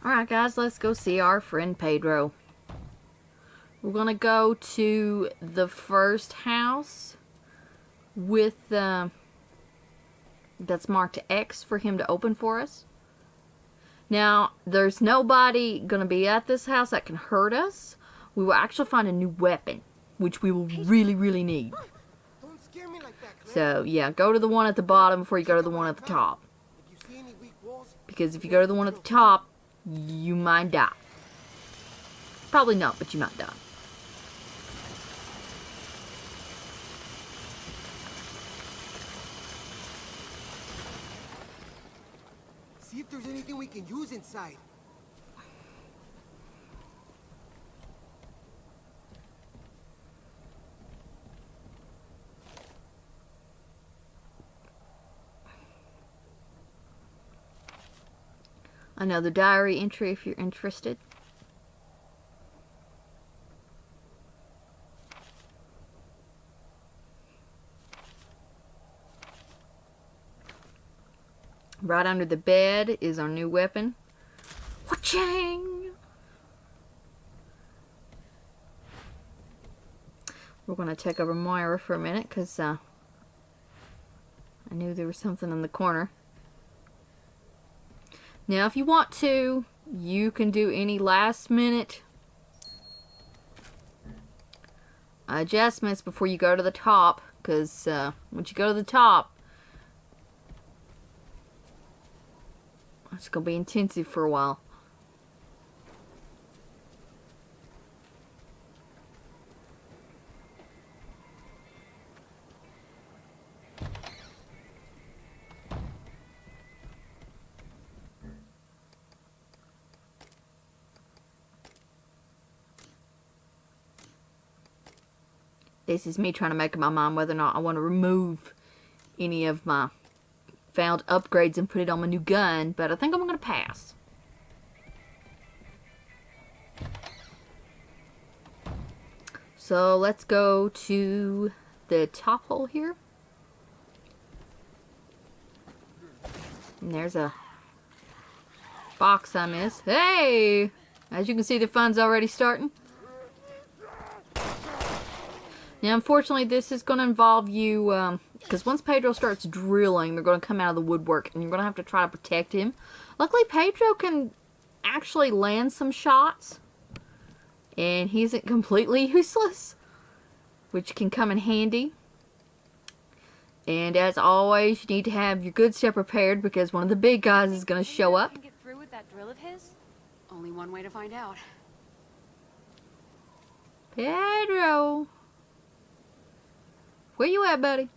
Alright guys, let's go see our friend Pedro. We're gonna go to the first house with that's marked X for him to open for us. Now, there's nobody gonna be at this house that can hurt us. We will actually find a new weapon, which we will really need. Don't scare me like that, Claire. So yeah, go to the one at the bottom before you go to the one at the top. If you see any weak walls, Because if you go to the one at the top, you might die. Probably not, but you might die. see if there's anything we can use inside. Another diary entry if you're interested. Right under the bed is our new weapon. Wha-chang! We're going to check over Moira for a minute because I knew there was something in the corner. Now, if you want to, you can do any last minute adjustments before you go to the top, because once you go to the top, it's going to be intensive for a while. This is me trying to make up my mind whether or not I want to remove any of my found upgrades and put it on my new gun, but I think I'm going to pass. So let's go to the top hole here. And there's a box I missed. Hey! As you can see, the fun's already starting. Now, unfortunately, this is going to involve you, because once Pedro starts drilling, they're going to come out of the woodwork, and you're going to have to try to protect him. Luckily, Pedro can actually land some shots, and he isn't completely useless, which can come in handy. And as always, you need to have your good stuff prepared, because one of the big guys is going to show up. Can get through with that drill of his? Only one way to find out. Pedro! Where you at, buddy?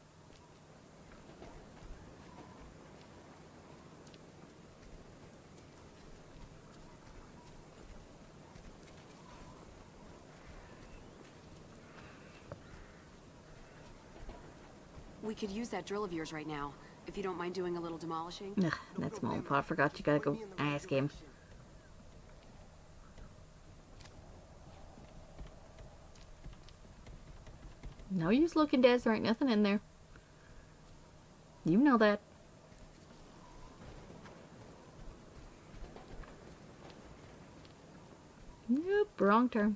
We could use that drill of yours right now, if you don't mind doing a little demolishing. Ugh, that's my fault. I forgot you gotta go ask him. No use looking, Des. There ain't nothing in there. You know that. Yep, wrong turn.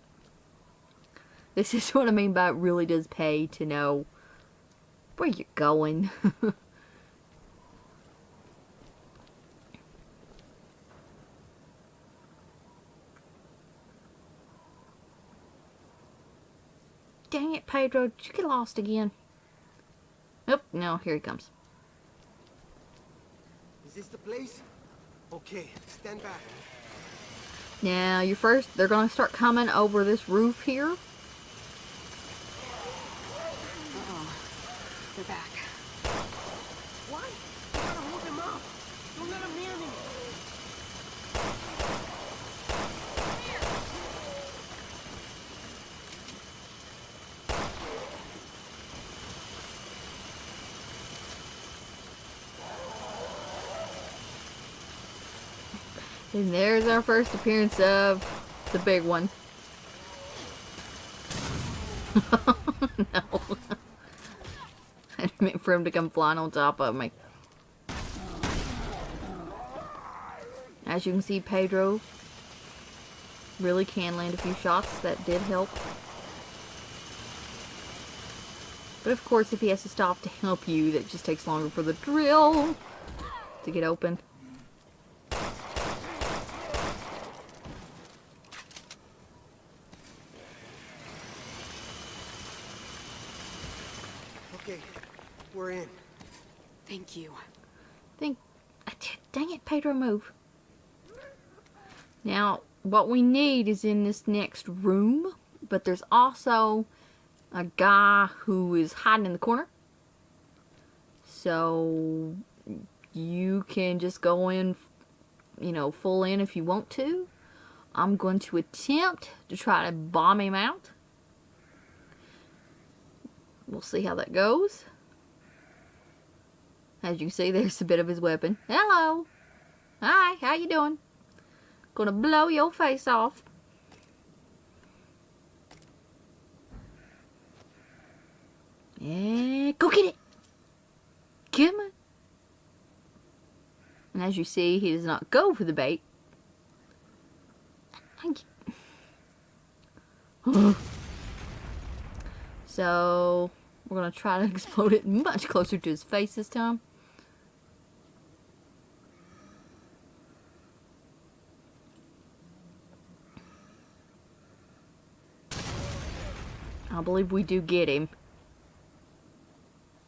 This is what I mean by it really does pay to know where you're going. Dang it, Pedro. Did you get lost again? Nope, no, here he comes. Is this the place? Okay, stand back. Now, they're going to start coming over this roof here. Uh-oh. They're back. Why? You gotta hold him up. Don't let him near me. And there's our first appearance of the big one. No. I didn't mean for him to come flying on top of me. As As you can see, Pedro really can land a few shots. That did help. But of course, if he has to stop to help you, that just takes longer for the drill to get open. Okay, we're in. Thank you. Dang it, Pedro, move. Now, what we need is in this next room, but there's also a guy who is hiding in the corner. So you can just go in, you know, full in if you want to. I'm going to attempt to try to bomb him out. We'll see how that goes. As you can see, there's a bit of his weapon. Hello. Hi, how you doing? Gonna blow your face off. Yeah, go get it. Come on. And as you see, he does not go for the bait. So, we're gonna try to explode it much closer to his face this time. I believe we do get him.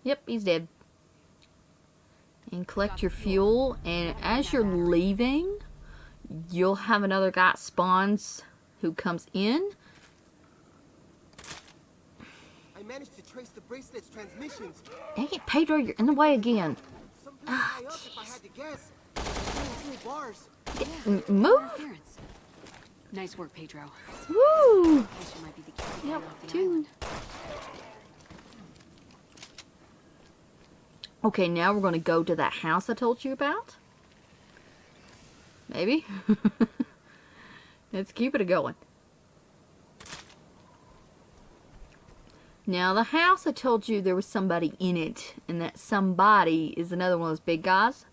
Yep, he's dead. And collect your fuel, and as you're leaving, you'll have another guy spawns who comes in. I managed to trace the bracelet's transmissions. Dang it, Pedro, you're in the way again. Something high up, if I had to guess. Two bars. Move! Interference. Nice work, Pedro. Woo! Guess you might be the key to Yep, getting off the two. island. Okay, now we're going to go to that house I told you about. Maybe. Let's keep it going. Now, the house I told you there was somebody in it, and that somebody is another one of those big guys.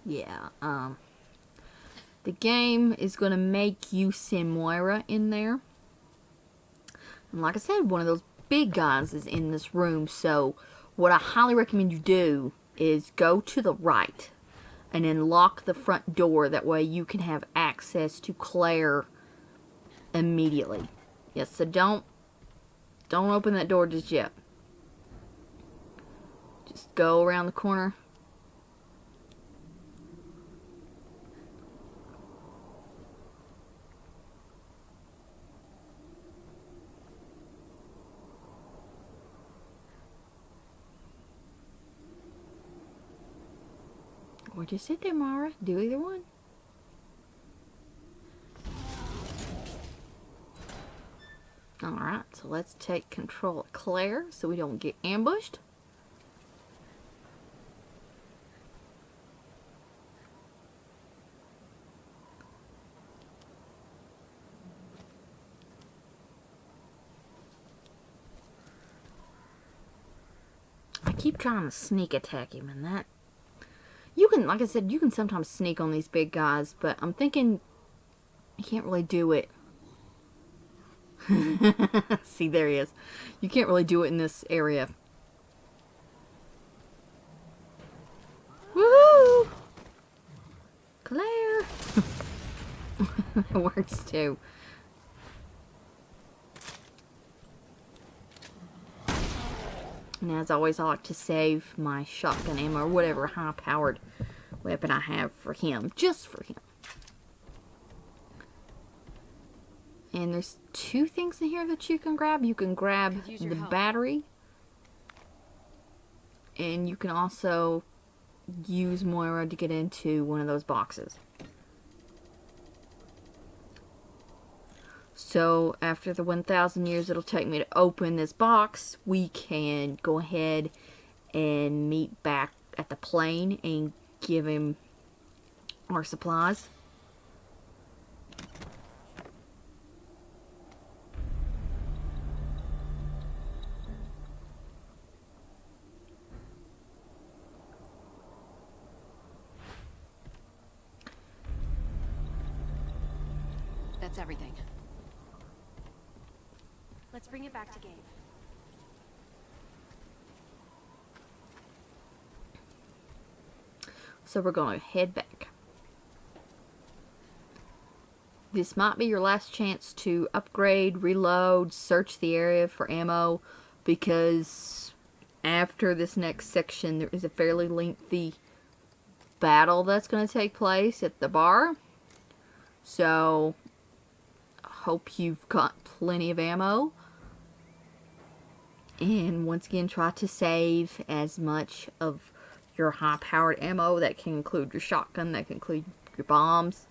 Yeah, the game is going to make you send Moira in there. And like I said, one of those big guys is in this room. So what I highly recommend you do is go to the right and then lock the front door. That way you can have access to Claire immediately. Yes, so don't open that door just yet. Just go around the corner. Or just sit there, Mara. Do either one. Alright, so let's take control of Claire so we don't get ambushed. I keep trying to sneak attack him, and that... You can, like I said, you can sometimes sneak on these big guys, but I'm thinking you can't really do it. See, there he is. You can't really do it in this area. Woohoo! Claire! It works too. And as always, I like to save my shotgun ammo or whatever high-powered weapon I have for him. Just for him. And there's two things in here that you can grab. You can grab the battery. And you can also use Moira to get into one of those boxes. So after the 1,000 years it'll take me to open this box, we can go ahead and meet back at the plane and give him our supplies. That's everything. Let's bring it back to Gabe. So we're going to head back. This might be your last chance to upgrade, reload, search the area for ammo, because after this next section there is a fairly lengthy battle that's going to take place at the bar. So I hope you've got plenty of ammo. And once again, try to save as much of your high-powered ammo. That can include your shotgun, that can include your bombs.